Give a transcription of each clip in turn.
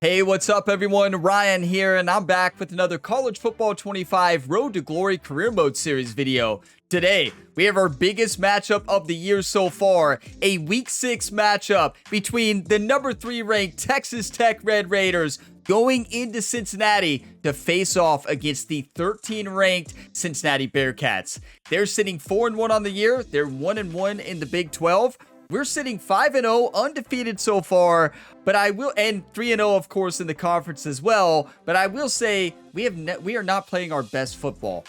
Hey, what's up everyone? Ryan here, and I'm back with another College Football 25 Road to Glory Career Mode Series video. Today, we have our biggest matchup of the year so far, a Week 6 matchup between the number 3 ranked Texas Tech Red Raiders going into Cincinnati to face off against the 13 ranked Cincinnati Bearcats. They're sitting 4-1 on the year, they're 1-1 in the Big 12. We're sitting 5-0, undefeated so far, but and 3-0 of course in the conference as well. But I will say we are not playing our best football.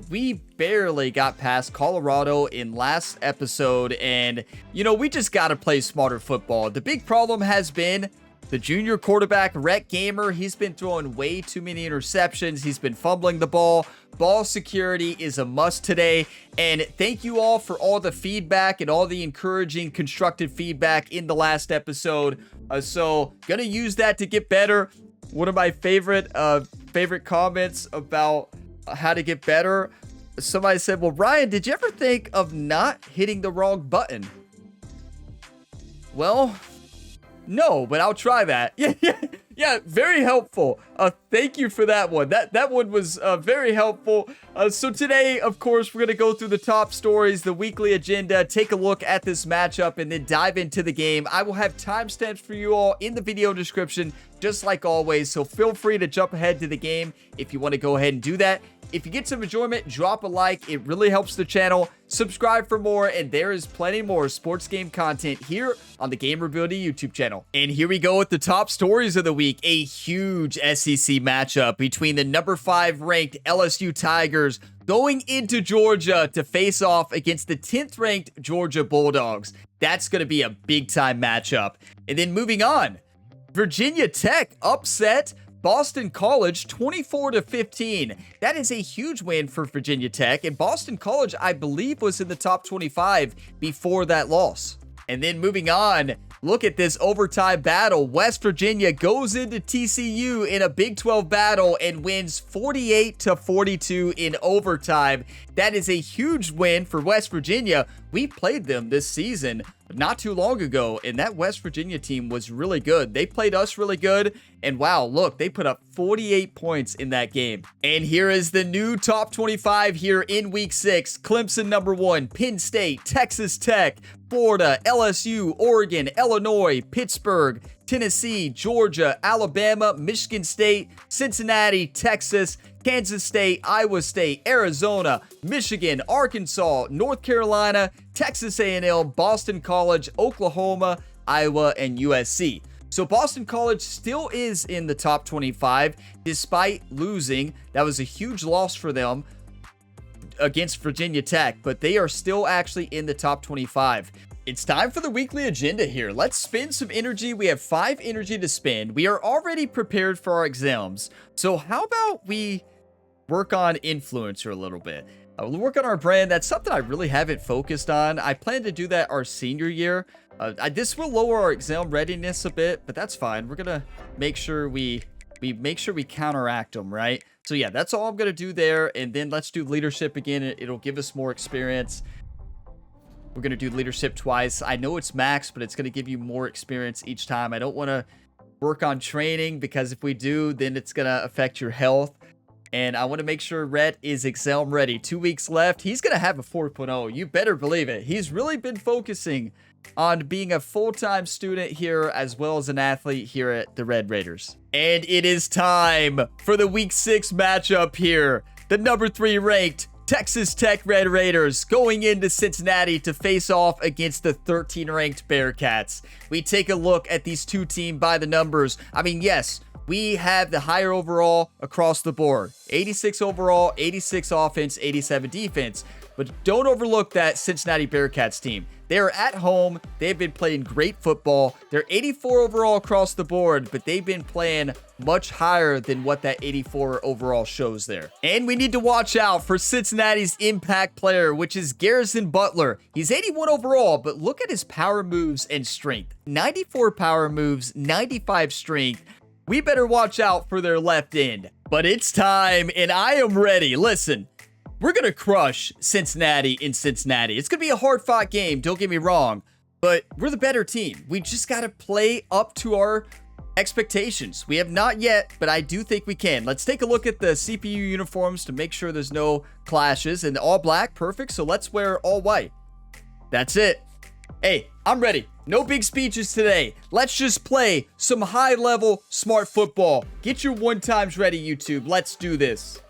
We barely got past Colorado in last episode, and we just got to play smarter football. The big problem has been the junior quarterback, Rhett Gamer. He's been throwing way too many interceptions. He's been fumbling the ball. Ball security is a must today. And thank you all for all the feedback and all the encouraging, constructive feedback in the last episode. So gonna use that to get better. One of my favorite comments about how to get better. Somebody said, well, Ryan, did you ever think of not hitting the wrong button? Well, no, but I'll try that. Yeah, very helpful. Thank you for that one. That one was very helpful. So today, of course, we're going to go through the top stories, the weekly agenda, take a look at this matchup, and then dive into the game. I will have timestamps for you all in the video description, just like always. So feel free to jump ahead to the game if you want to go ahead and do that. If you get some enjoyment, drop a like. It really helps the channel. Subscribe for more, and there is plenty more sports game content here on the Gamerability YouTube channel. And here we go with the top stories of the week. A huge SEC matchup between the number 5 ranked LSU Tigers going into Georgia to face off against the 10th ranked Georgia Bulldogs. That's going to be a big time matchup. And then moving on, Virginia Tech upset Boston College 24-15. That is a huge win for Virginia Tech, and Boston College, I believe, was in the top 25 before that loss. And then moving on, look at this overtime battle. West Virginia goes into TCU in a Big 12 battle and wins 48-42 in overtime. That is a huge win for West Virginia. We played them this season not too long ago, and that West Virginia team was really good. They played us really good, and wow, look, they put up 48 points in that game. And here is the new top 25 here in Week 6. Clemson number 1, Penn State, Texas Tech, Florida, LSU, Oregon, Illinois, Pittsburgh, Tennessee, Georgia, Alabama, Michigan State, Cincinnati, Texas, Kansas State, Iowa State, Arizona, Michigan, Arkansas, North Carolina, Texas A&M, Boston College, Oklahoma, Iowa, and USC. So Boston College still is in the top 25 despite losing. That was a huge loss for them against Virginia Tech, but they are still actually in the top 25. It's time for the weekly agenda here. Let's spend some energy. We have 5 energy to spend. We are already prepared for our exams. So how about we work on influencer a little bit? We'll work on our brand. That's something I really haven't focused on. I plan to do that our senior year. This will lower our exam readiness a bit, but that's fine. We're gonna make sure we counteract them, right? So yeah, that's all I'm gonna do there. And then let's do leadership again. It'll give us more experience. We're going to do leadership twice. I know it's max, but it's going to give you more experience each time. I don't want to work on training because if we do, then it's going to affect your health. And I want to make sure Rhett is exam ready. 2 weeks left. He's going to have a 4.0. You better believe it. He's really been focusing on being a full-time student here as well as an athlete here at the Red Raiders. And it is time for the Week 6 matchup here. The number 3 ranked Texas Tech Red Raiders going into Cincinnati to face off against the 13 ranked Bearcats. We take a look at these two teams by the numbers. I mean, yes, we have the higher overall across the board. 86 overall, 86 offense, 87 defense. But don't overlook that Cincinnati Bearcats team. They're at home. They've been playing great football. They're 84 overall across the board, but they've been playing much higher than what that 84 overall shows there. And we need to watch out for Cincinnati's impact player, which is Garrison Butler. He's 81 overall, but look at his power moves and strength. 94 power moves, 95 strength. We better watch out for their left end. But it's time, and I am ready. Listen. We're going to crush Cincinnati in Cincinnati. It's going to be a hard-fought game, don't get me wrong, but we're the better team. We just got to play up to our Expectations. We have not yet, but I do think we can. Let's take a look at the CPU uniforms to make sure there's no clashes. And all black, perfect. So let's wear all white. That's it. Hey, I'm ready. No big speeches today. Let's just play some high-level smart football. Get your one-times ready, YouTube. Let's do this.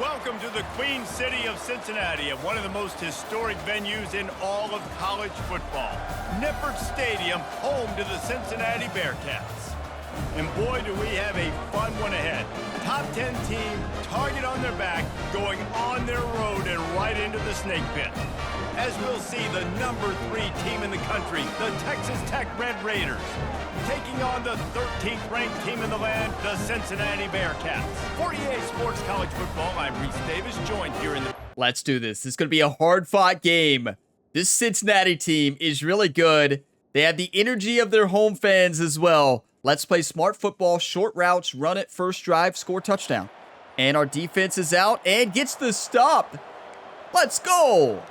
Welcome to the Queen City of Cincinnati, at one of the most historic venues in all of college football. Nippert Stadium, home to the Cincinnati Bearcats. And boy, do we have a fun one ahead. Top 10 team, target on their back, going on their road and right into the snake pit. As we'll see, the number 3 team in the country, the Texas Tech Red Raiders, taking on the 13th ranked team in the land, the Cincinnati Bearcats. 48 Sports College Football, I'm Reese Davis, joined here in the... Let's do this. This is going to be a hard-fought game. This Cincinnati team is really good. They have the energy of their home fans as well. Let's play smart football, short routes, run it, first drive, score touchdown. And our defense is out and gets the stop. Let's go.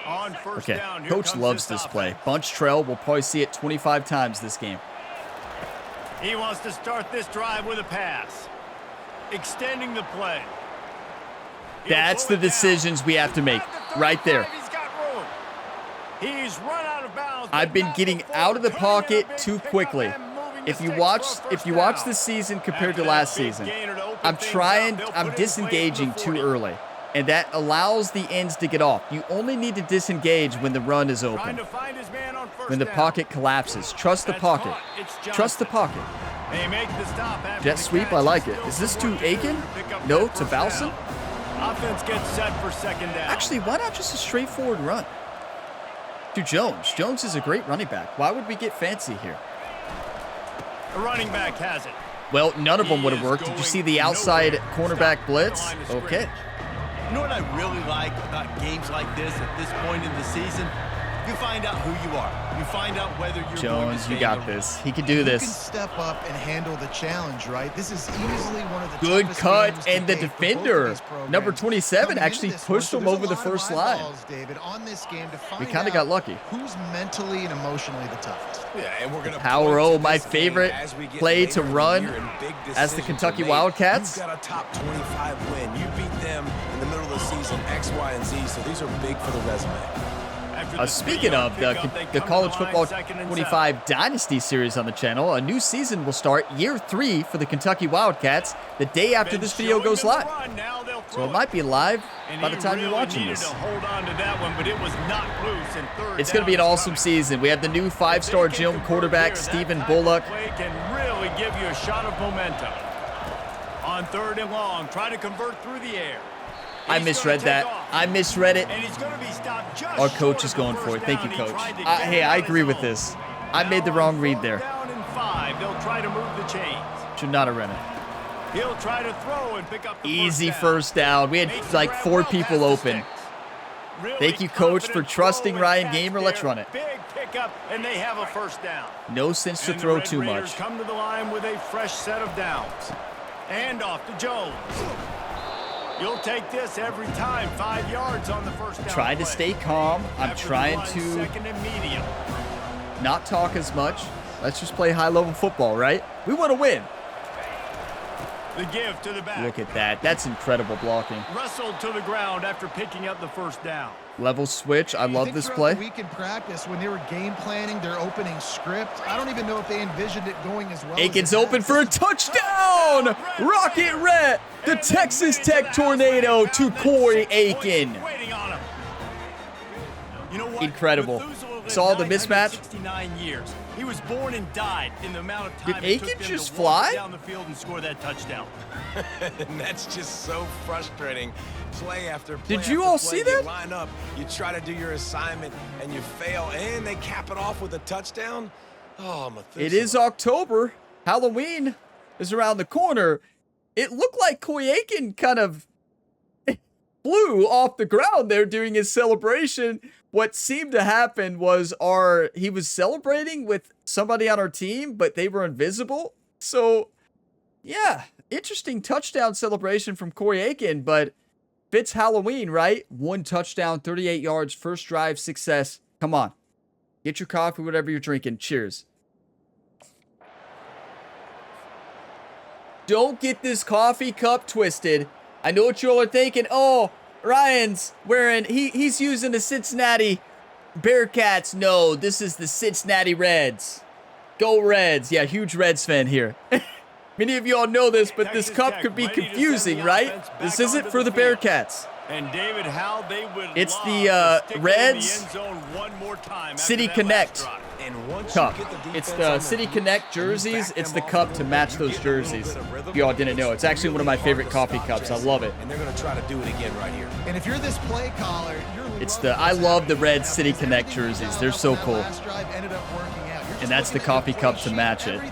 On first Okay, down, coach loves this play. Bunch trail, we'll probably see it 25 times this game. He wants to start this drive with a pass. Extending the play. That's the decisions we have to make right there. He's got room. He's run out of bounds. I've been getting out of the pocket too quickly. If you watch this season compared to last season, I'm disengaging too early. And that allows the ends to get off. You only need to disengage when the run is open. When the pocket collapses. Trust the pocket. Trust the pocket. Jet sweep, I like it. Is this to Aiken? No, to Valson? Offense gets set for second down. Actually, why not just a straightforward run? To Jones. Jones is a great running back. Why would we get fancy here? The running back has it. Well, none of them would have worked. Did you see the outside cornerback blitz? Okay. You know what I really like about games like this at this point in the season? You find out who you are. You find out whether you're Jones, you got this. He can do this. You can step up and handle the challenge, right? This is easily one of the good toughest cut, games and the to date for both defender, of these programs. number 27, Coming actually into this one, pushed so him there's over a the lot of first line. eyeballs, David, on this game to find We kind of got lucky. who's mentally and emotionally the toughest. Yeah, and we're gonna Power O, my favorite play to run as the Kentucky Wildcats. You've got a top 25 win. You beat them in the middle of the season, X, Y, and Z, so these are big for the resume. Speaking of the College Football 25 Dynasty Series on the channel, a new season will start year 3 for the Kentucky Wildcats the day after this video goes live. So it might be live by the time you're watching this. It's going to be an awesome season. We have the new 5-star gym quarterback, Stephen Bullock. Can really give you a shot of momentum. On 3rd and long, try to convert through the air. I misread that. I misread it. And he's going to be stopped just Our coach is going for it. Thank you, coach. Hey, I agree with this. I made the wrong read there. Down in 5, they'll try to move the chains. Should not have run it. He'll try to throw and pick up the Easy first down. We had like 4 people open. Thank you, coach, for trusting Ryan Gamer. Let's run it. Big pickup, and they have a first down. No sense to And the throw Red too Raiders much. come to the line with a fresh set of downs. And off to Jones. You'll take this every time. 5 yards on the first down. Trying to stay calm. I'm After the trying run, to second and medium. not talk as much. Let's just play high-level football, right? We want to win. The give to the back. Look at that. That's incredible blocking. Wrestled to the ground after picking up the first down. Level switch. I love this throughout play. the week in practice, when they were game planning their opening script, I don't even know if they envisioned it going as well. Aiken's as it open has. for a touchdown. Rocket Red. The Texas Tech Tornado to Corey Aiken. Waiting on him. You know what? Incredible. Methuselah lived Saw the mismatch? 969 years. He was born and died in the amount of time Did it took Aiken them just to fly? walk down the field and score that touchdown. And that's just so frustrating. Play after play Did you after all play, see that? You line up, you try to do your assignment, and you fail, and they cap it off with a touchdown. Oh, Methuselah. It is October. Halloween is around the corner. It looked like Corey Aiken kind of flew off the ground there during his celebration. What seemed to happen was he was celebrating with somebody on our team, but they were invisible. So, yeah, interesting touchdown celebration from Corey Aiken, but fits Halloween, right? 1 touchdown, 38 yards, first drive success. Come on. Get your coffee, whatever you're drinking. Cheers. Don't get this coffee cup twisted. I know what you all are thinking. Oh, Ryan's wearing, he's using the Cincinnati Bearcats. No, this is the Cincinnati Reds. Go Reds. Yeah, huge Reds fan here. Many of you all know this, but this cup could be confusing, right? This isn't for the Bearcats. And David, how they would it's the Reds City Connect cup. It's the City Connect jerseys. It's the cup to match those jerseys. If you all didn't know, it's actually one of my favorite coffee cups. I love it. And they're going to try to do it again right here. And if you're this play caller, I love the Red City Connect jerseys. They're so cool. And that's the coffee cup to match it.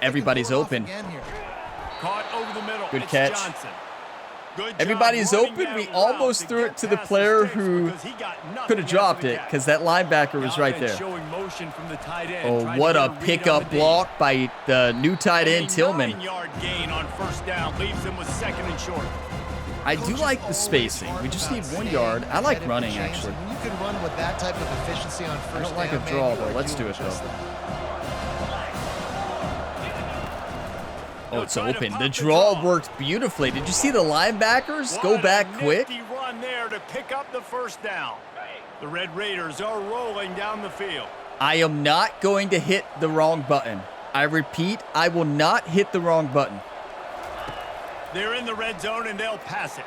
Everybody's open. Caught over the middle. Good It's catch. Johnson. Good job Everybody's running open. that We route almost threw it to the get past player the sticks who because he got nothing could have dropped after the it catch. because that linebacker was right there. Showing motion from the tight end, Oh, trying what to a get read on pickup the block by the new tight end, Tillman. 9-yard gain on first down leaves them with second and short. I do like the spacing. We just need 1 yard. I like running, actually. When you can run with that type of efficiency on first I don't like down, a draw, man, though. you Let's are do it, doing just though. that. Oh, it's open. The draw worked beautifully. Did you see the linebackers go back quick? Nifty run there to pick up the first down. The Red Raiders are rolling down the field. I am not going to hit the wrong button. I repeat, I will not hit the wrong button. They're in the red zone and they'll pass it.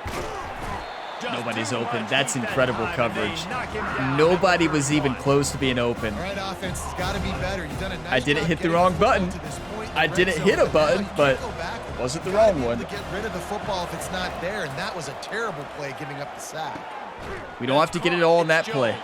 Just Nobody's too open. much That's heat that incredible time, coverage. they knock him down Nobody for was first even one. close to being open. All right, offense has got to be better. You've done a nice I didn't job hit the getting wrong football button. to this point in I the didn't red hit a zone. button, Now you but can't go backwards. wasn't the You gotta wrong be able one. to get rid of the football if it's not there, and that was a terrible play, giving up the sack. We don't have to get it all in that play.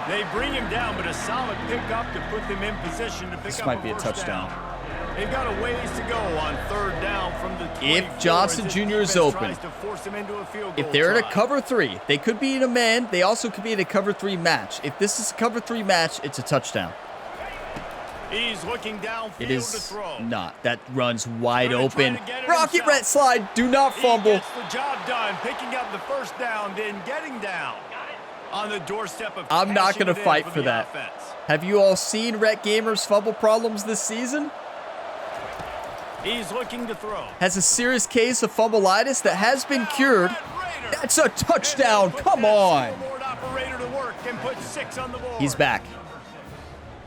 They bring him down, but a solid pickup to put them in position to pick This up might be a first touchdown. down. They've got a ways to go on third down from the 24. If Johnson as Jr. this is defense open, tries to force him into a field if goal they're in try. a cover 3, they could be in a man. They also could be in a cover 3 match. If this is a cover 3 match, it's a touchdown. He's looking downfield It to is throw. not. That runs wide Gonna try open. to get it Rocket himself. red slide. Do not He fumble. gets the job done, picking up the first down, then getting down on the doorstep of I'm not cashing going to it in fight for for the that. offense. Have you all seen Rhett Gamer's fumble problems this season? He's looking to throw. Has a serious case of fumbleitis that has been cured. That's a touchdown. Come on. He's back.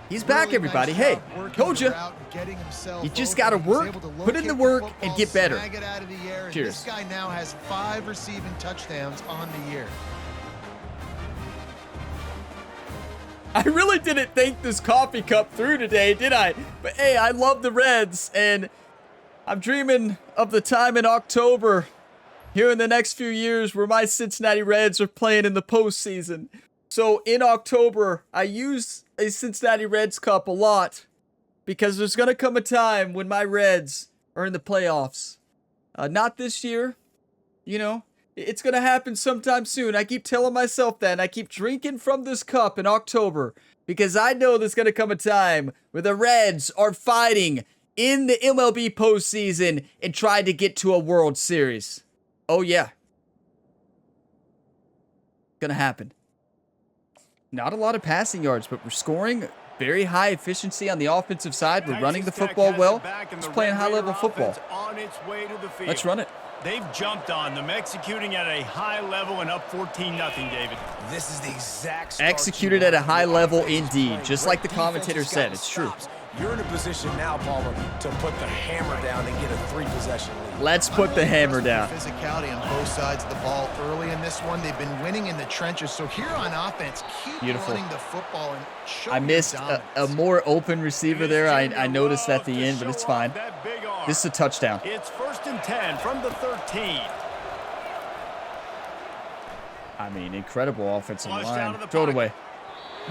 He's back, Really everybody. nice Hey, job working told the you. route and getting himself You just open. got to He was work, able to put in the locate work, football, and get better. snag it out of the air, and Cheers. This guy now has 5 receiving touchdowns on the year. I really didn't think this coffee cup through today, did I? But hey, I love the Reds, and I'm dreaming of the time in October here in the next few years where my Cincinnati Reds are playing in the postseason. So in October, I use a Cincinnati Reds cup a lot because there's going to come a time when my Reds are in the playoffs. Not this year, you know. It's going to happen sometime soon. I keep telling myself that, and I keep drinking from this cup in October because I know there's going to come a time where the Reds are fighting in the MLB postseason and trying to get to a World Series. Oh, yeah. Going to happen. Not a lot of passing yards, but we're scoring very high efficiency on the offensive side. We're running the football well. Just playing high-level football. Let's run it. They've jumped on them, executing at a high level and up 14-0, David. This is the exact start Executed you at a want. high The level offense is indeed, playing just great like the defense, commentator has said. gotten It's true. stops. You're in a position now, Palmer, to put the hammer down and get a 3-possession lead. Let's put the hammer down. Physicality on both sides of the ball early in this one. They've been winning in the trenches. So here on offense, keep Beautiful. running the football and show I your missed a dominance. more open receiver there. I noticed at the end, but it's fine. This is a touchdown. It's 1st and 10 from the 13. I mean, incredible offensive Flush down to line. the Throw it pocket. away.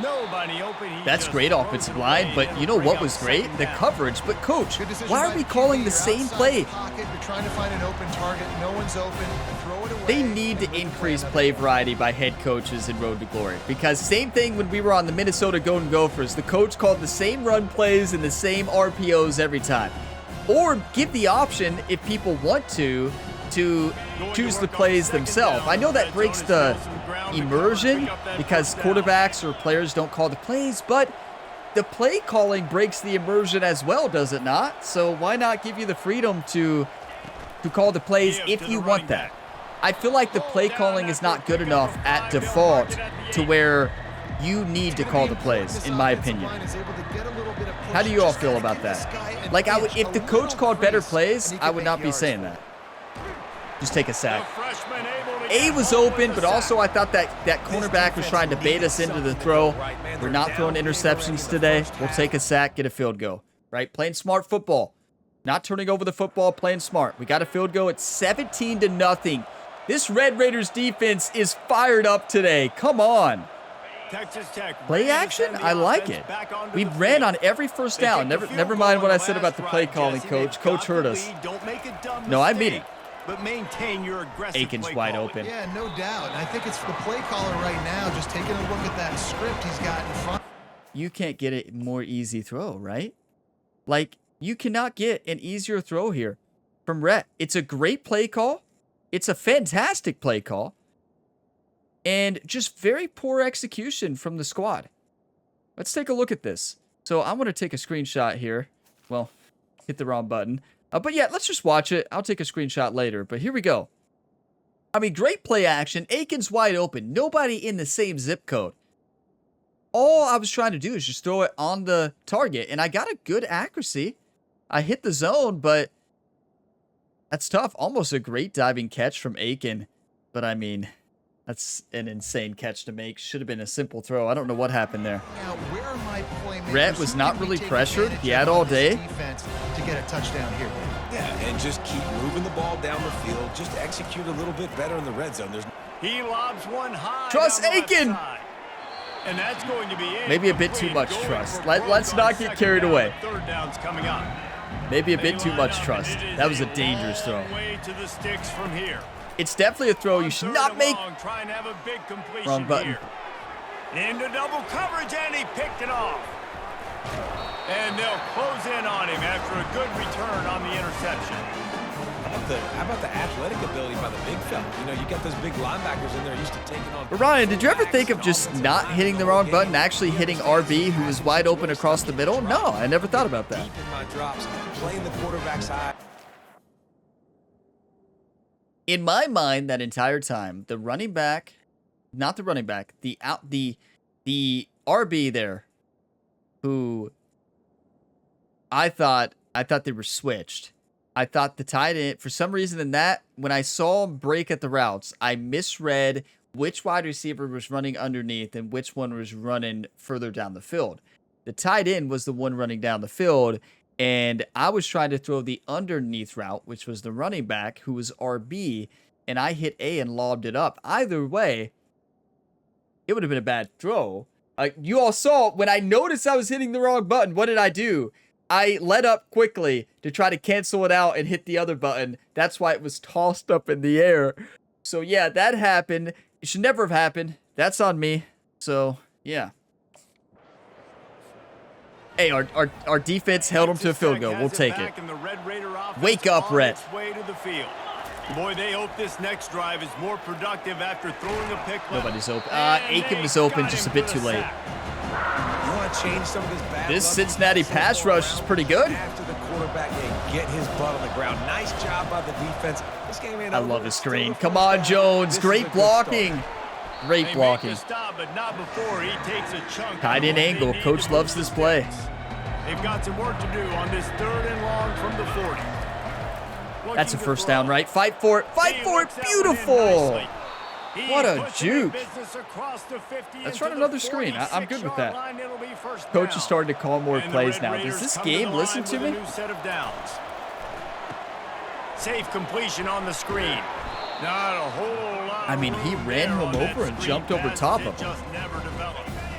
Nobody open. He That's just great throws offensive it line, away but and you know bring what up was great? second The down. coverage. But coach, Good decision why by are we QB. calling the You're same outside play? the pocket. You're trying to find an open target. No one's open. Throw it away. They need to increase play variety by head coaches in Road to Glory. Because same thing when we were on the Minnesota Golden Gophers. The coach called the same run plays and the same RPOs every time. Or give the option, if people want to choose the plays themselves. I know that breaks the immersion because quarterbacks or players don't call the plays, but the play calling breaks the immersion as well, does it not? So why not give you the freedom to call the plays if you want that? I feel like the play calling is not good enough at default to where you need to call the plays, in my opinion. How do you all feel about that? Like, if the coach called better plays, I would not be saying that. Just take a sack. A was open, but also I thought that cornerback was trying to bait us into the throw. We're not throwing interceptions today. We'll take a sack, get a field goal, right? Playing smart football. Not turning over the football, playing smart. We got a field goal. It's 17-0. This Red Raiders defense is fired up today. Come on. Play action? I like it. We ran on every first down. Never mind what I said about the play calling, coach. Coach heard us. No, I mean it. But maintain your aggressive Aiken's play wide calling. open. Yeah, no doubt. And I think it's the play caller right now just taking a look at that script he's got in front. You can't get a more easy throw, right? Like, you cannot get an easier throw here from Rhett. It's a great play call. It's a fantastic play call. And just very poor execution from the squad. Let's take a look at this. So I'm going to take a screenshot here. Well, hit the wrong button. But yeah, let's just watch it. I'll take a screenshot later. But here we go. I mean, great play action. Aiken's wide open. Nobody in the same zip code. All I was trying to do is just throw it on the target. And I got a good accuracy. I hit the zone, but that's tough. Almost a great diving catch from Aiken. But I mean, that's an insane catch to make. Should have been a simple throw. I don't know what happened there. Now, where are my playmakers? Rhett was not really pressured. He had all day. Defense to get a touchdown here. Yeah, and just keep moving the ball down the field. Just execute a little bit better in the red zone. He lobs one high. Trust Aiken. And that's going to be it. Maybe a bit too much trust. Let's not get carried away. Third down's coming up. Maybe a bit too much trust. That was a dangerous throw. Way to the sticks from here. It's definitely a throw you should not make. Try and have a big completion Wrong button. Here. Into double coverage, and he picked it off. And they'll close in on him after a good return on the interception. How about the athletic ability by the big fella? You know, you got those big linebackers in there used to taking on. But Ryan, did you ever think of just not hitting the wrong button, actually hitting RB, who was wide open across the middle? No, I never thought about that. Deep in my drops, playing the quarterback's high. In my mind, that entire time, the running back, not the running back, the RB there, who I thought they were switched. I thought the tight end, for some reason in that, when I saw him break at the routes, I misread which wide receiver was running underneath and which one was running further down the field. The tight end was the one running down the field, and I was trying to throw the underneath route, which was the running back, who was RB, and I hit A and lobbed it up. Either way, it would have been a bad throw. You all saw, when I noticed I was hitting the wrong button, what did I do? I let up quickly to try to cancel it out and hit the other button. That's why it was tossed up in the air. So yeah, that happened. It should never have happened. That's on me. So yeah. Hey, our defense held them to a field goal. We'll take it. Wake up, Rhett. Boy, they hope this next drive is more productive after throwing a pick. Nobody's open. Aiken was open just a bit too late. You want to change some of this bad This luck? Cincinnati pass rush is pretty good. After the quarterback and get his butt on the ground. Nice job by the defense. This game ain't I over. love his Still screen. the Come first on, down. Jones. This is a Great good blocking. start. Great blocking. Stop, but not before he takes a chunk. Tight end angle. Coach loves this play. They've got some work to do on this 3rd and long from the 40. That's a first down, right? Fight for it. Fight for it. Beautiful. What a juke. Let's run another screen. I'm good with that. Coach is starting to call more plays now. Does this game listen to me? Safe completion on the screen. Not a whole lot. I mean, he ran him over and jumped over top of him.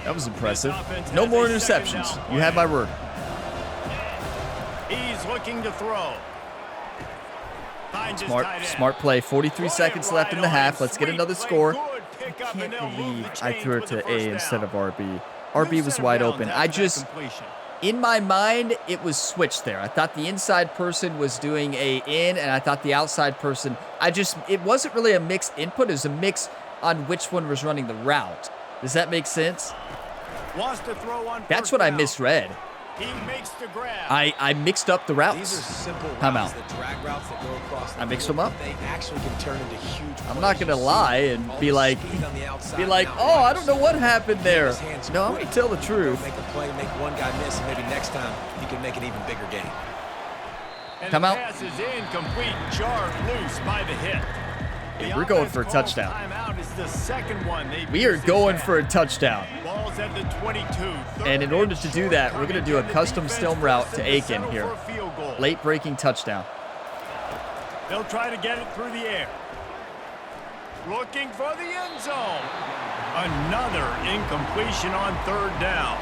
That was impressive. No more interceptions. You have my word. He's looking to throw. Smart play. 43 seconds left in the half. Let's get another score. I can't believe I threw it to A instead of RB. RB was wide open. In my mind, it was switched there. I thought the inside person was doing a in, and I thought the outside person, it wasn't really a mixed input. It was a mixed on which one was running the route. Does that make sense? Wants to throw on That's first what I down. misread. He makes the grab. I mixed up the These routes. are simple Time routes, out. the drag routes that go across the I mixed field, them up. They actually can turn into huge I'm plays. not gonna You see lie and all be the like, speed on the outside and out oh, I wide don't know what receiver. happened He there. has hands No, I'm quick. gonna tell the He'll truth. Make a play, make one guy miss, and maybe next time he can make an even bigger game. And Come the out. pass is incomplete, jarred loose by the hit. The We're going offense for a calls touchdown. Timeout is the second one they've We are used this going half. for a touchdown. Ball's at the 22. And in order to do that, we're gonna do a custom stem route to Aiken settle here. for a field goal. Late breaking touchdown. They'll try to get it through the air. Looking for the end zone. Another incompletion on third down.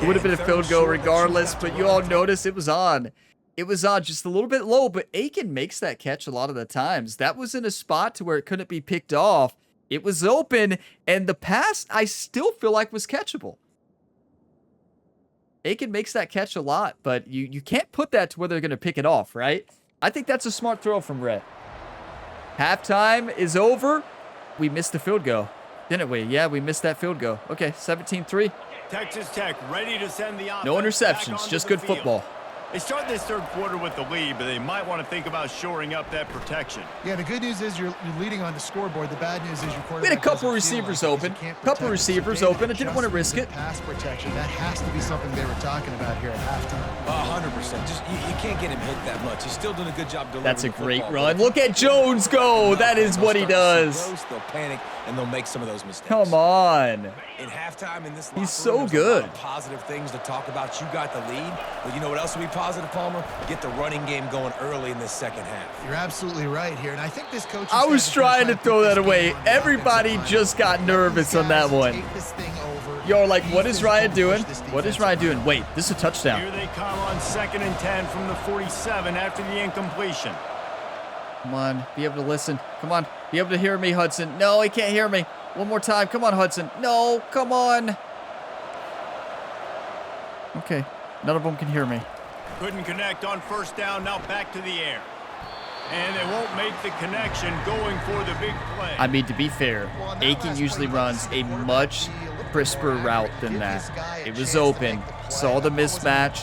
It would have been a third field goal short that you regardless, have to but you run all to. notice it was on. It was on just a little bit low, but Aiken makes that catch a lot of the times. That was in a spot to where it couldn't be picked off. It was open, and the pass I still feel like was catchable. Aiken makes that catch a lot, but you can't put that to where they're going to pick it off, right? I think that's a smart throw from Rhett. Halftime is over. We missed the field goal, didn't we? Yeah, we missed that field goal. Okay, 17-3. Texas Tech ready to send the offense No back interceptions, onto just the good field. football. They start this third quarter with the lead, but they might want to think about shoring up that protection. Yeah, the good news is you're leading on the scoreboard. The bad news is your quarterback We had a couple doesn't feel receivers like it open. because you can't Couple protect it. So receivers David open. I didn't want to risk adjusting it. the pass protection. That has to be something they were talking about here at halftime. 100%. Just you can't get him hit that much. He's still doing a good job delivering. That's a the great football, run. but Look at Jones go. That is they'll what he start to see does. those, they'll panic and they'll make some of those mistakes. Come on. In halftime in this He's locker room, so there's a lot good. of positive things to talk about. You got the lead, but you know what else will be positive, Palmer? Get the running game going early in this second half. You're absolutely right here, and I think this coach. I was trying to throw that away. Everybody just got nervous on that one. You're like, what is Ryan doing? What is Ryan doing? Wait, this is a Here touchdown. they come on 2nd and 10 from the 47 after the incompletion. Come on, be able to listen. Come on, be able to hear me, Hudson. No, he can't hear me. One more time. Come on, Hudson. No, come on. Okay, none of them can hear me. Couldn't connect on first down, now back to the air. And they won't make the connection going for the big play. I mean, to be fair, Aiken usually runs a much crisper route than that. It was open. Saw the mismatch.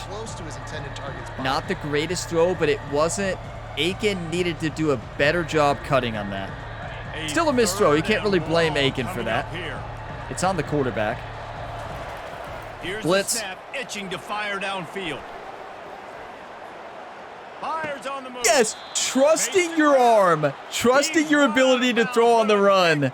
Not the greatest throw, but it wasn't. Aiken needed to do a better job cutting on that. Still a missed throw. You can't really blame Aiken for that. It's on the quarterback. Here's Blitz. the snap, itching to fire downfield. Fires on the move. Yes, trusting your arm, trusting your ability to throw on the run.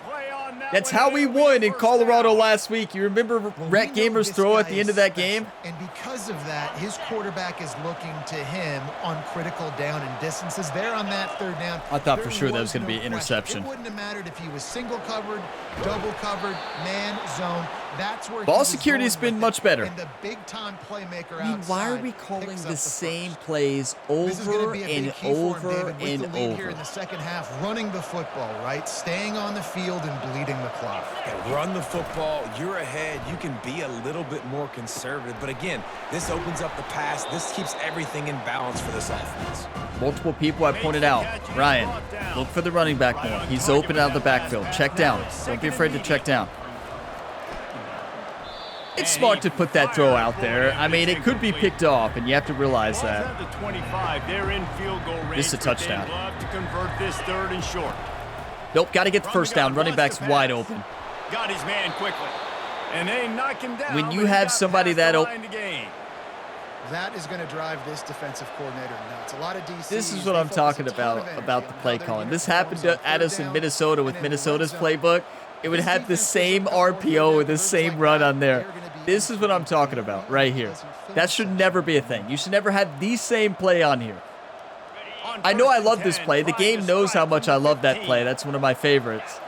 That's how we won in Colorado last week. You remember Rhett Gamer's throw at the end of that game? And because of that, his quarterback is looking to him on critical down and distances. There on that third down. I thought for there sure that was no gonna be an question. interception. It wouldn't have mattered if he was single covered, double covered, man, zone. That's where Ball he was security has going been with much it. better. And the big time playmaker I mean, why are outside we calling picks up the the same first. plays This is gonna over be a big and key for him, over David, with the and lead here over? in the second half, running the football, right? Staying on the field and bleeding the clock. Yeah, run the football. You're ahead. You can be a little bit more conservative. But again, this opens up the pass. This keeps everything in balance for this offense. Multiple people I pointed out. Ryan, look for the running back more. He's open out of the backfield. Check down. Don't be afraid to check down. It's smart to put that throw out there. I mean, it could be picked off, and you have to realize that. Ball's at the 25. They're in field goal range. This is a but touchdown. they'd love to convert this 3rd and short. Nope, got to get the first down. Running back's wide open. Got his man quickly. And they knock him down. When you but he have got somebody past that the open. line to gain. That is going to drive this defensive coordinator nuts. A lot of DCs. This is what I'm talking about the play calling. This happened at us in Minnesota with Minnesota's playbook. It would have the same RPO with the same run on there. This is what I'm talking about right here. That should never be a thing. You should never have the same play on here. I know I love this play. The game knows how much I love that play. That's one of my favorites.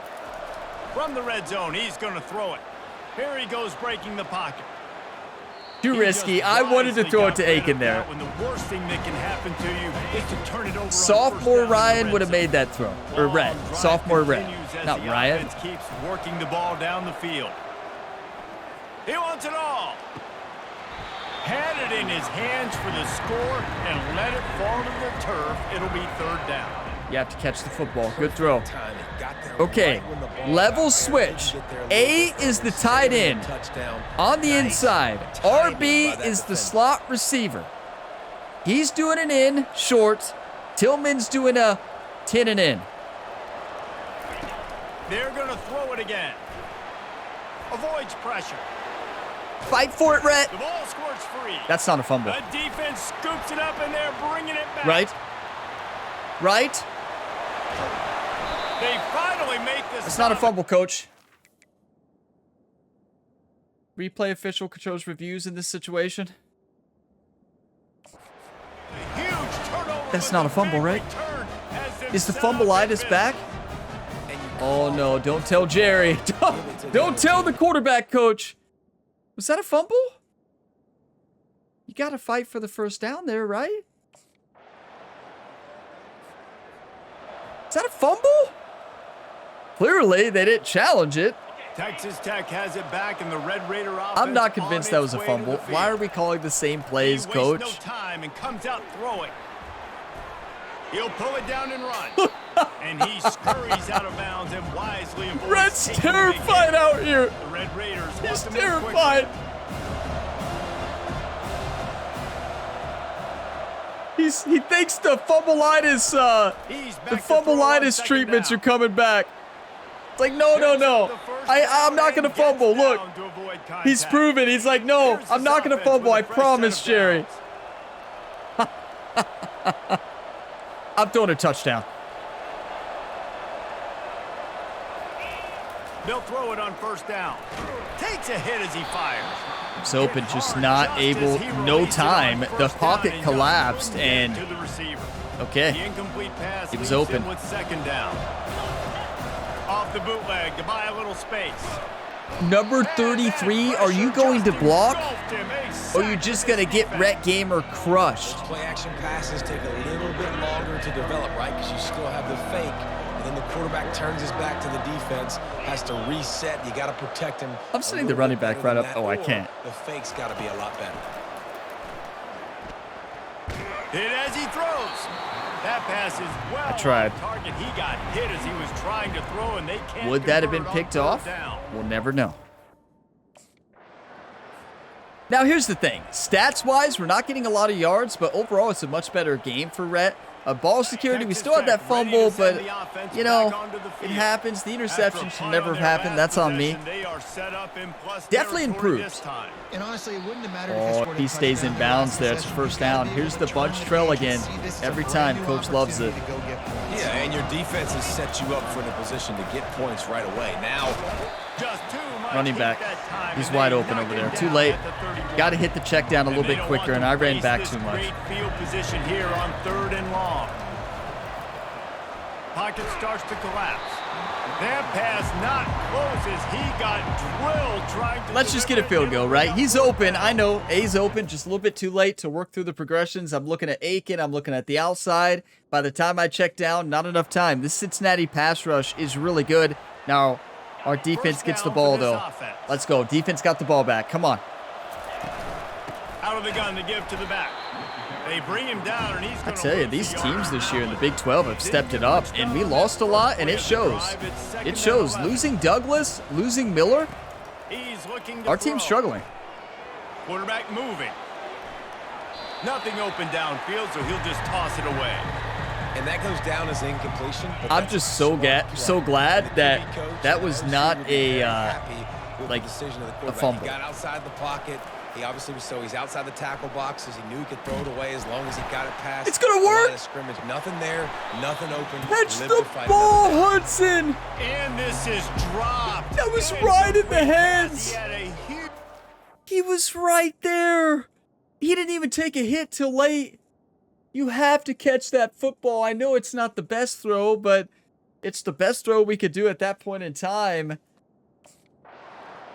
From the red zone, he's going to throw it. Here he goes, breaking the pocket. Too risky. I wanted to throw it to Aiken there. When the worst thing that can happen to you is to turn it over. Sophomore Ryan would have made that throw. Or Red. Sophomore Red. Not Ryan. Keeps working the ball down the field. He wants it all. Had it in his hands for the score and let it fall to the turf. It'll be 3rd down. You have to catch the football. Good throw. Okay, level switch. A is the tight end on the inside. RB is the slot receiver. He's doing an in short. Tillman's doing a 10 and in. They're going to throw it again. Avoids pressure. Fight for it, Rhett. The ball squirts free. That's not a fumble. The defense scoops it up, and they're bringing it back. Right? Right? They finally make this. It's not a fumble, coach. Replay official controls reviews in this situation. Huge turnover. That's not a fumble, right? Is the fumbleitis back? Oh no, don't tell Jerry. Don't tell the quarterback coach. Was that a fumble? You got to fight for the first down there, right? Is that a fumble? Clearly, they didn't challenge it. Texas Tech has it back in the Red Raider offense. I'm not convinced that was a fumble. Why are we calling the same plays, coach? He wastes no time and comes out throwing. He'll pull it down and run. And he scurries out of bounds and wisely avoids. Red's terrified out here. The Red Raiders. He's terrified. He thinks the fumbleitis treatments are coming back. It's like, no. I'm not going to fumble. Look, he's proven. He's like, no, I'm not going to fumble. I promise, Jerry. I'm throwing a touchdown. They'll throw it on first down. Takes a hit as he fires. It's open, just not able, no time. The pocket collapsed and, okay, he was open. With second down. Off the bootleg to buy a little space. Number 33, are you going to block? Or are you just going to get Rhett Gamer crushed? Play action passes take a little bit longer to develop, right? Because you still have the fake. And then the quarterback turns his back to the defense, has to reset. You got to protect him. I'm sitting the running back right up. Oh, I can't. The fake's got to be a lot better. Hit as he throws. That pass is well. I tried. Target. He got hit as he was trying to throw, and they can't. Would that have been picked off? We'll never know. Now, here's the thing. Stats-wise, we're not getting a lot of yards, but overall, it's a much better game for Rhett. Ball security, we still had that fumble, but, you know, it happens. The interception should never have happened. That's on me. Definitely improved. And honestly, it wouldn't have mattered Oh, he stays in bounds there. It's first down. Here's the bunch trail again. Every time, coach loves it. Yeah, and your defense has set you up for the position to get points right away. Now, running back. He's wide open over there. Too late. Got to hit the check down a little bit quicker, and I ran back too much. Field position here on 3rd and long. Pocket starts to collapse. That pass not close as he got drilled trying to. Let's just get a field goal, right? He's open. I know A's open. Just a little bit too late to work through the progressions. I'm looking at Aiken. I'm looking at the outside. By the time I check down, not enough time. This Cincinnati pass rush is really good. Now, our defense gets the ball, though. Let's go. Defense got the ball back. Come on. Out of the gun to give to the back. They bring him down, and he's I tell you, these teams this year in the Big 12 have stepped it up, and we lost a lot, and it shows. It shows. Losing Douglas, losing Miller, our team's struggling. Quarterback moving. Nothing open downfield, so he'll just toss it away. and that goes down as incompletion. I'm just so glad that that was not a a fumble. He got outside the pocket. He obviously was he's outside the tackle boxes. He knew he could throw it away as long as he got it past. It's gonna work. The scrimmage, nothing there, nothing open. Catch the ball, Hudson. And this is dropped. That was right in the hands. He was right there. He didn't even take a hit till late. You have to catch that football. I know it's not the best throw, but it's the best throw we could do at that point in time.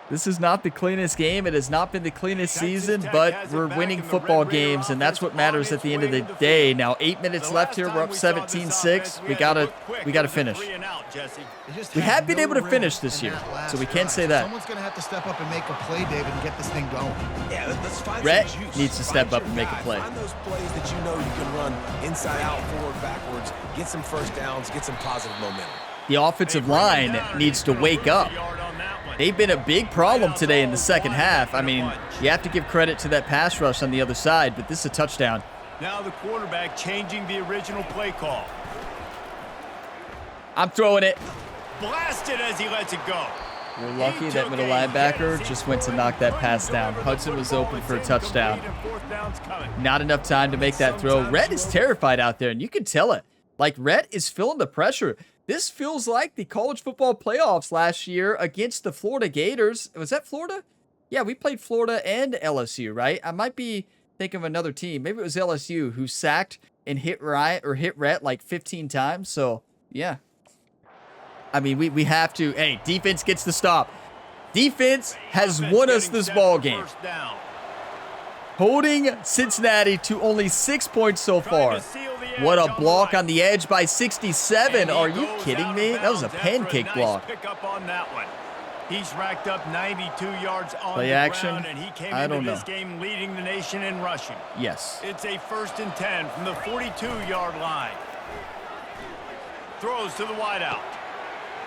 This is not the cleanest game. It has not been the cleanest season, but we're winning football games, and that's what matters at the end of the day. Now, 8 minutes left here. We're up 17-6. We gotta finish. We have been able to finish this year, so we can say that. Someone's going to have to step up and make a play, David, and get this thing going. Yeah, let's find Rhett some juice. needs to step up and make a play. Find those plays that you know you can run inside out, forward, backwards, get some first downs, get some positive momentum. The offensive line needs to wake up. They've been a big problem today in the second half. I mean, you have to give credit to that pass rush on the other side, but this is a touchdown. Now the quarterback changing the original play call. I'm throwing it. Blasted as he lets it go. We're lucky that middle linebacker just went to knock that pass down. Hudson was open for a touchdown. Not enough time to make that throw. Rhett is terrified out there, and you can tell it. Like, Rhett is feeling the pressure. This feels like the college football playoffs last year against the Florida Gators. Was that Florida? Yeah, we played Florida and LSU, right? I might be thinking of another team. Maybe it was LSU who sacked and hit Rhett like 15 times. So, yeah. I mean, we have to. Hey, defense gets the stop. Defense has won us this ball game. Holding Cincinnati to only 6 points so far. What a block on the edge by 67. Are you kidding me? That was a pancake block. He's racked up 92 yards on play the action. ground, and he came I don't into know. this game leading the nation in rushing. Yes. It's a 1st and 10 from the 42-yard line. Throws to the wideout.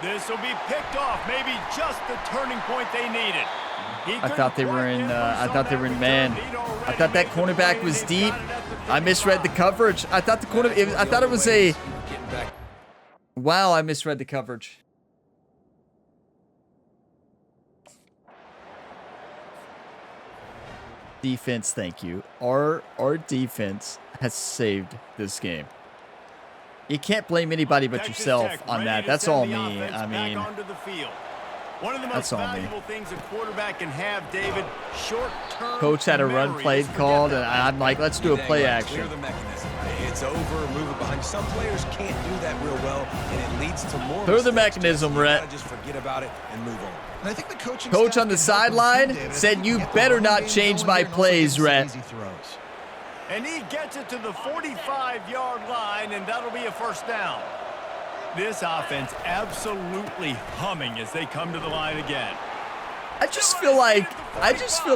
This will be picked off. Maybe just the turning point they needed. I thought they were in man. I thought that cornerback was deep. I misread the coverage. I thought it was a wow, I misread the coverage. Defense, thank you. Our defense has saved this game. You can't blame anybody but yourself on that. That's all me. I mean, one of the most valuable things a quarterback can have, David, short-term coach had a run play called, and I'm like, let's do a play action. Clear the mechanism. It's over, move it behind you. Some players can't do that real well, and it leads to more Throw the mistakes. mechanism, You Rhett. gotta just forget about it and move on. And I think the coach on the sideline said, "You better not change my plays, Rhett." And he gets it to the 45-yard line, and that'll be a 1st down. This offense absolutely humming as they come to the line again. I just feel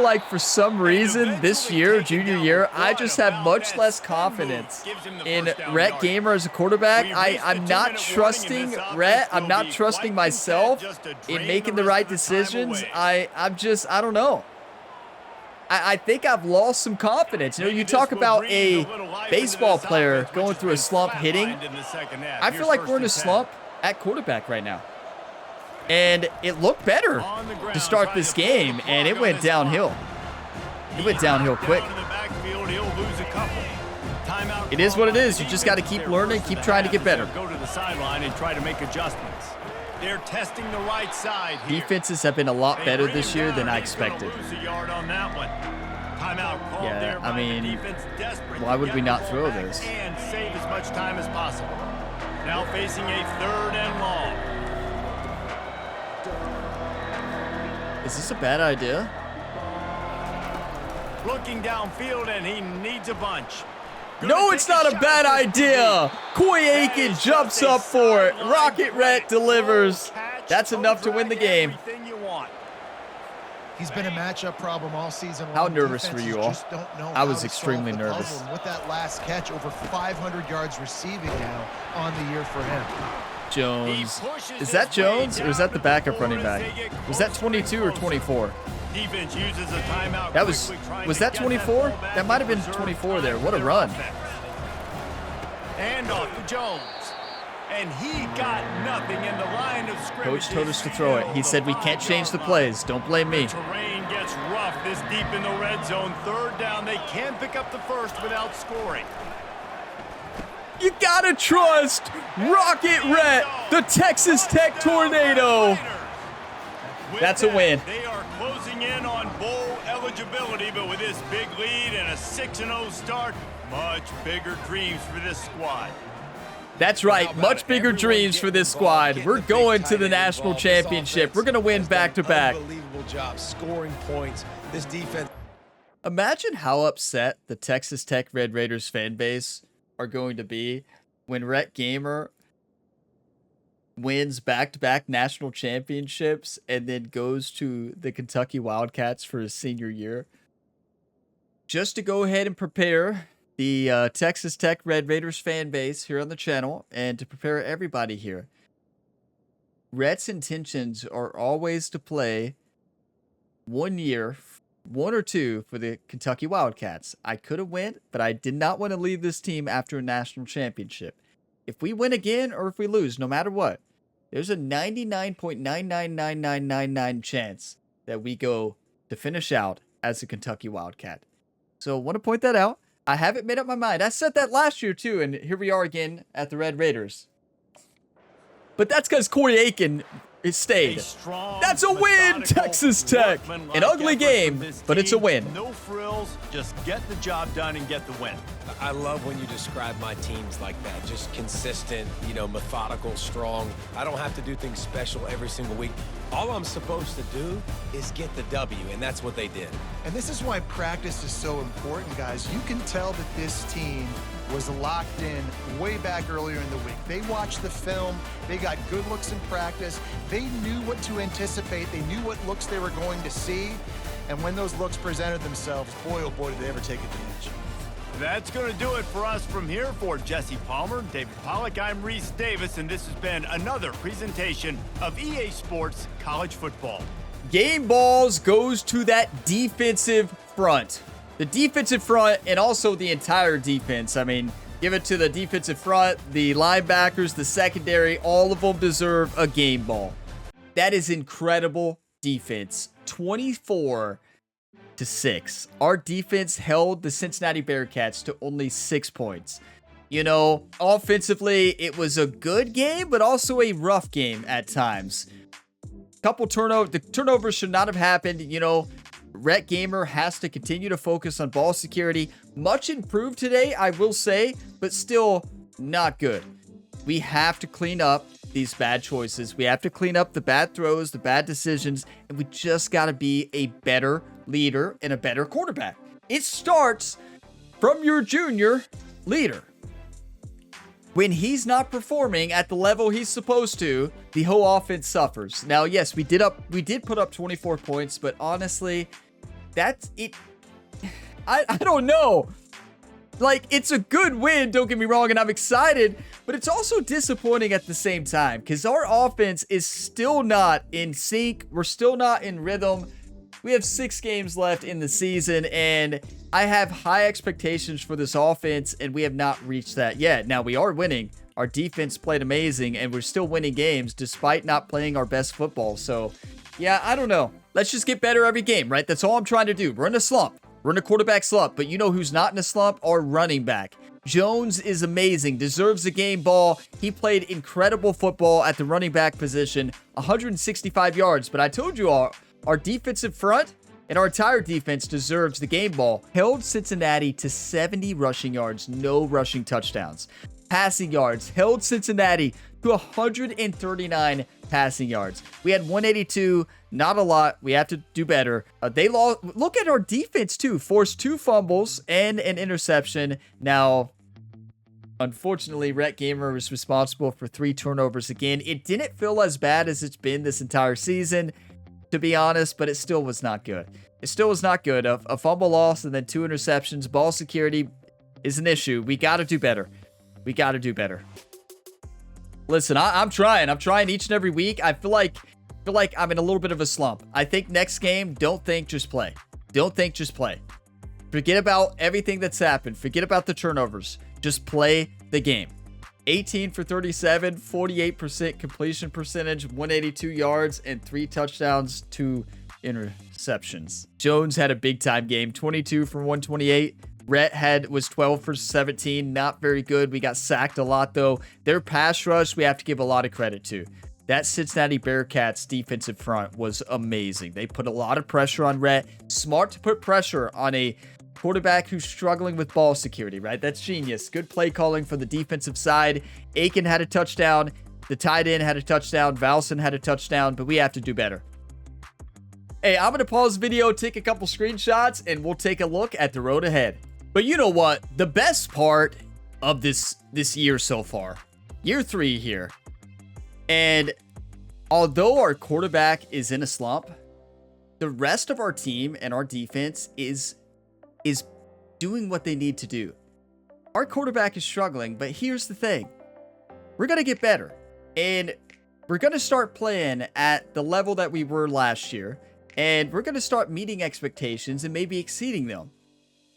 like for some reason this year, junior year, I just have much less confidence in Rhett Gamer as a quarterback. I'm not trusting Rhett. I'm not trusting myself in making the right decisions. I don't know. I think I've lost some confidence. You know, you talk about a baseball player going through a slump hitting. I feel like we're in a slump at quarterback right now. And it looked better to start this game, and it went downhill. It went downhill quick. It is what it is. You just got to keep learning, keep trying to get better. Go to the sideline and try to make adjustments. They're testing the right side here. Defenses have been a lot better this year than I expected. Yeah, I mean, why would we not throw this? And save as much time as possible. Now facing a 3rd and long. Is this a bad idea? Looking downfield, and he needs a bunch. No, it's not a bad idea. Coy Aiken jumps up for it. Rocket Rhett delivers. That's enough to win the game. He's been a matchup problem all season long. How nervous were you all? Just don't know I was how to extremely solve the nervous. puzzle. And with that last catch, over 500 yards receiving now on the year for him. Jones. Is that Jones or is that the backup running back? Was that 22 or 24? Defense uses a timeout. Was that 24? That might have been 24 there. What a run. And off to Jones. And he got nothing in the line of scrimmage. Coach told us to throw it. He said we can't change the plays. Don't blame me. Terrain gets rough this deep in the red zone. 3rd down. They can pick up the 1st without scoring. You gotta trust Rocket Rhett, the Texas Tech Tornado. That's a win. They are closing in on bowl eligibility, but with this big lead and a 6-0 start, much bigger dreams for this squad. That's right. Much bigger dreams for this squad. We're going to the national championship. We're going to win back-to-back. Unbelievable job scoring points. This defense. Imagine how upset the Texas Tech Red Raiders fan base are going to be when Rhett Gamer wins back-to-back national championships and then goes to the Kentucky Wildcats for his senior year. Just to go ahead and prepare the Texas Tech Red Raiders fan base here on the channel and to prepare everybody here. Rhett's intentions are always to play 1 year, 1 or 2 for the Kentucky Wildcats. I could have went, but I did not want to leave this team after a national championship. If we win again or if we lose, no matter what, there's a 99.999999 chance that we go to finish out as a Kentucky Wildcat. So I want to point that out. I haven't made up my mind. I said that last year too, and here we are again at the Red Raiders. But that's because Corey Aiken stayed. That's a win, Texas Tech. An ugly game, but it's a win. No frills, just get the job done and get the win. I love when you describe my teams like that. Just consistent, methodical, strong. I don't have to do things special every single week. All I'm supposed to do is get the W, and that's what they did. And this is why practice is so important, guys. You can tell that this team was locked in way back earlier in the week. They watched the film. They got good looks in practice. They knew what to anticipate. They knew what looks they were going to see. And when those looks presented themselves, boy, oh boy, did they ever take advantage. That's going to do it for us from here. For Jesse Palmer, David Pollack, I'm Reese Davis, and this has been another presentation of EA Sports College Football. Game balls goes to that defensive front. The defensive front and also the entire defense. I mean, give it to the defensive front, the linebackers, the secondary, all of them deserve a game ball. That is incredible defense. 24-6. Our defense held the Cincinnati Bearcats to only 6 points. Offensively, it was a good game, but also a rough game at times. The turnovers should not have happened. Rhett Gamer has to continue to focus on ball security. Much improved today, I will say, but still not good. We have to clean up these bad choices. We have to clean up the bad throws, the bad decisions, and we just got to be a better leader and a better quarterback. It starts from your junior leader. When he's not performing at the level he's supposed to, the whole offense suffers. Now, yes, we did put up 24 points, but honestly, that's it. I don't know. Like, it's a good win, don't get me wrong, and I'm excited, but it's also disappointing at the same time because our offense is still not in sync. We're still not in rhythm. We have 6 games left in the season, and I have high expectations for this offense, and we have not reached that yet. Now, we are winning. Our defense played amazing, and we're still winning games despite not playing our best football. So, yeah, I don't know. Let's just get better every game, right? That's all I'm trying to do. We're in a slump. We're in a quarterback slump, but you know who's not in a slump? Our running back. Jones is amazing, deserves the game ball. He played incredible football at the running back position, 165 yards. But I told you all, our defensive front and our entire defense deserves the game ball. Held Cincinnati to 70 rushing yards, no rushing touchdowns. Passing yards, held Cincinnati to 139 passing yards. We had 182, not a lot. We have to do better. They lost. Look at our defense too. Forced 2 fumbles and an interception. Now, unfortunately, Rhett Gamer was responsible for 3 turnovers again. It didn't feel as bad as it's been this entire season, to be honest, but it still was not good. It still was not good. A fumble loss and then 2 interceptions. Ball security is an issue. We got to do better. We got to do better. Listen, I'm trying. I'm trying each and every week. I feel like I'm in a little bit of a slump. I think next game, don't think, just play. Don't think, just play. Forget about everything that's happened. Forget about the turnovers. Just play the game. 18 for 37, 48% completion percentage, 182 yards, and 3 touchdowns, 2 interceptions. Jones had a big-time game, 22 for 128. Rhett was 12 for 17, not very good. We got sacked a lot, though. Their pass rush, we have to give a lot of credit to. That Cincinnati Bearcats defensive front was amazing. They put a lot of pressure on Rhett. Smart to put pressure on a Quarterback who's struggling with ball security, right? That's genius. Good play calling for the defensive side. Aiken had a touchdown. The tight end had a touchdown. Valson had a touchdown, but we have to do better. Hey, I'm going to pause the video, take a couple screenshots, and we'll take a look at the road ahead. But you know what? The best part of this year so far, year 3 here, and although our quarterback is in a slump, the rest of our team and our defense is doing what they need to do. Our quarterback is struggling, but here's the thing. We're going to get better. And we're going to start playing at the level that we were last year. And we're going to start meeting expectations and maybe exceeding them.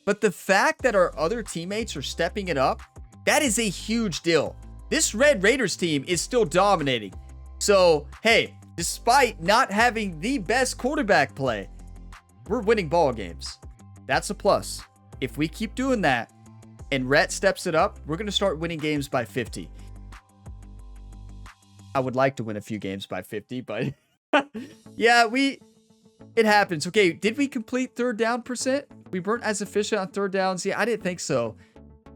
But the fact that our other teammates are stepping it up, that is a huge deal. This Red Raiders team is still dominating. So, hey, despite not having the best quarterback play, we're winning ball games. That's a plus. If we keep doing that and Rhett steps it up, we're going to start winning games by 50. I would like to win a few games by 50, but yeah, it happens. Okay, did we complete third down percent? We weren't as efficient on third downs. Yeah, I didn't think so.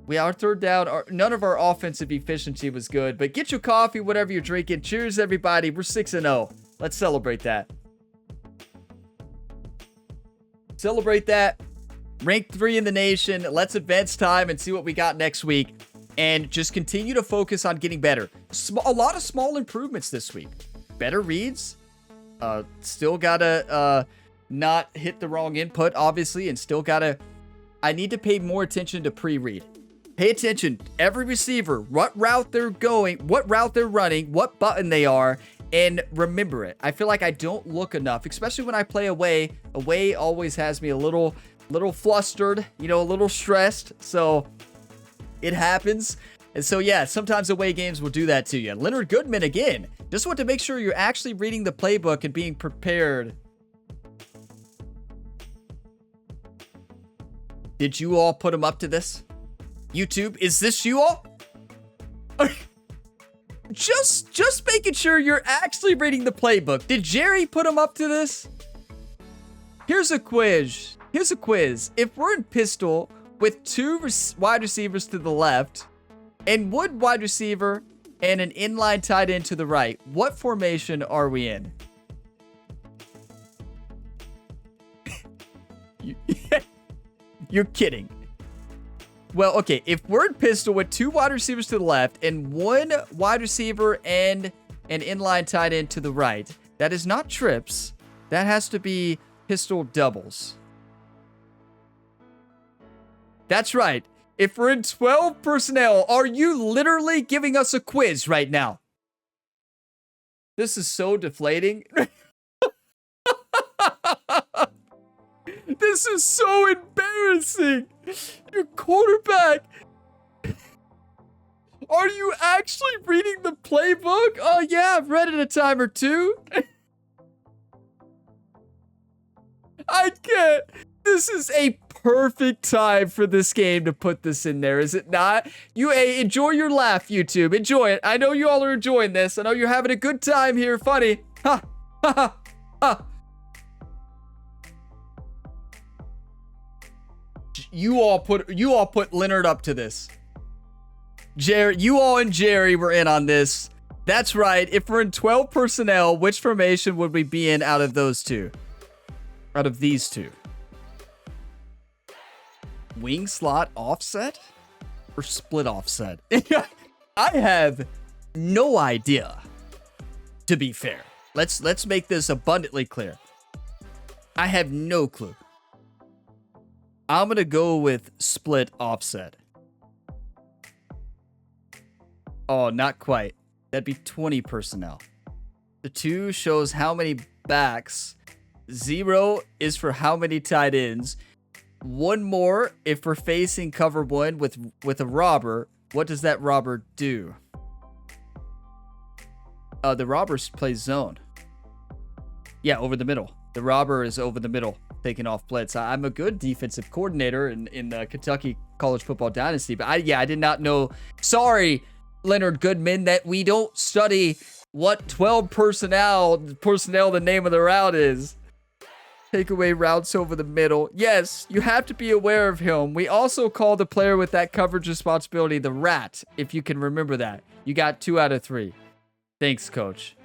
Our third down, none of our offensive efficiency was good, but get your coffee, whatever you're drinking. Cheers, everybody. We're 6-0. Let's celebrate that. Celebrate that. Ranked 3 in the nation. Let's advance time and see what we got next week. And just continue to focus on getting better. A lot of small improvements this week. Better reads. Still gotta not hit the wrong input, obviously. And still gotta... I need to pay more attention to pre-read. Pay attention. Every receiver. What route they're going. What route they're running. What button they are. And remember it. I feel like I don't look enough. Especially when I play away. Away always has me a little flustered, a little stressed. So it happens. And so, yeah, sometimes away games will do that to you. Leonard Goodman again. Just want to make sure you're actually reading the playbook and being prepared. Did you all put him up to this? YouTube, is this you all? Just making sure you're actually reading the playbook. Did Jerry put him up to this? Here's a quiz. If we're in pistol with 2 wide receivers to the left and one wide receiver and an inline tight end to the right, what formation are we in? You're kidding. Well, okay, if we're in pistol with 2 wide receivers to the left and 1 wide receiver and an inline tight end to the right, that is not trips. That has to be pistol doubles. That's right. If we're in 12 personnel, are you literally giving us a quiz right now? This is so deflating. This is so embarrassing. Your quarterback. Are you actually reading the playbook? Oh, yeah, I've read it a time or two. I can't. This is a perfect time for this game to put this in there, is it not? Enjoy your laugh, YouTube. Enjoy it. I know you all are enjoying this. I know you're having a good time here. Funny. Ha, ha, ha, ha. You all put Leonard up to this. Jerry, you all and Jerry were in on this. That's right. If we're in 12 personnel, which formation would we be in out of those 2? Out of these 2? Wing slot offset or split offset? I have no idea, to be fair. Let's make this abundantly clear. I have no clue. I'm going to go with split offset. Oh, not quite. That'd be 20 personnel. The 2 shows how many backs. 0 is for how many tight ends. 1 more if we're facing cover 1 with a robber. What does that robber do? The robber plays zone. Yeah, over the middle. The robber is over the middle, taking off blitz. I'm a good defensive coordinator in the Kentucky College Football Dynasty, but I did not know. Sorry, Leonard Goodman, that we don't study what 12 personnel the name of the route is. Take away routes over the middle. Yes, you have to be aware of him. We also call the player with that coverage responsibility the rat, if you can remember that. You got 2 out of 3. Thanks, coach.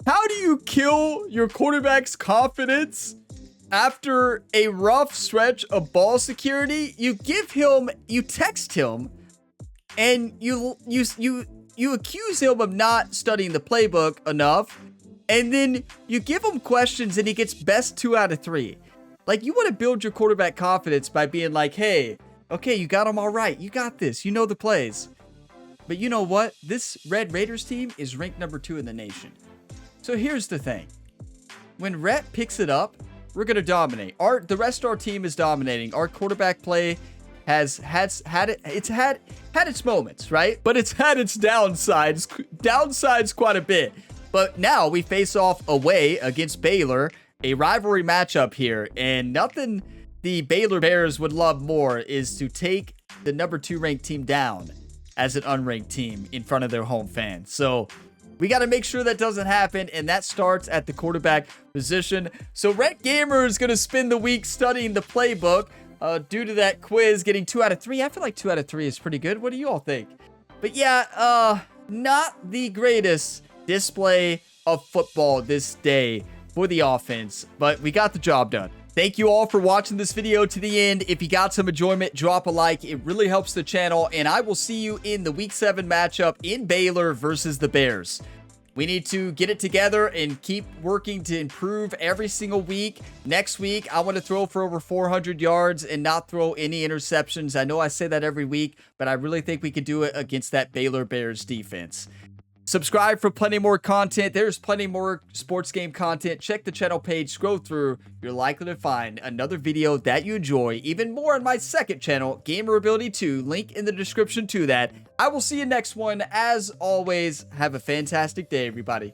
How do you kill your quarterback's confidence after a rough stretch of ball security? You text him, and you accuse him of not studying the playbook enough, and then you give him questions and he gets best 2 out of 3. Like, you want to build your quarterback confidence by being like, hey, okay, you got him all right. You got this. You know the plays. But you know what? This Red Raiders team is ranked number 2 in the nation. So here's the thing. When Rhett picks it up, we're going to dominate. The rest of our team is dominating. Our quarterback play has had its moments, right? But it's had its downsides quite a bit. But now we face off away against Baylor, a rivalry matchup here, and nothing the Baylor Bears would love more is to take the number 2 ranked team down as an unranked team in front of their home fans. So we got to make sure that doesn't happen, and that starts at the quarterback position. So Rhett Gamer is going to spend the week studying the playbook due to that quiz, getting 2 out of 3. I feel like 2 out of 3 is pretty good. What do you all think? But yeah, not the greatest display of football this day for the offense, but we got the job done. Thank you all for watching this video to the end. If you got some enjoyment, drop a like. It really helps the channel, and I will see you in the Week 7 matchup in Baylor versus the Bears. We need to get it together and keep working to improve every single week. Next week, I want to throw for over 400 yards and not throw any interceptions. I know I say that every week, but I really think we can do it against that Baylor Bears defense. Subscribe for plenty more content. There's plenty more sports game content. Check the channel page, scroll through. You're likely to find another video that you enjoy. Even more on my second channel, Gamer Ability 2. Link in the description to that. I will see you next one. As always, have a fantastic day, everybody.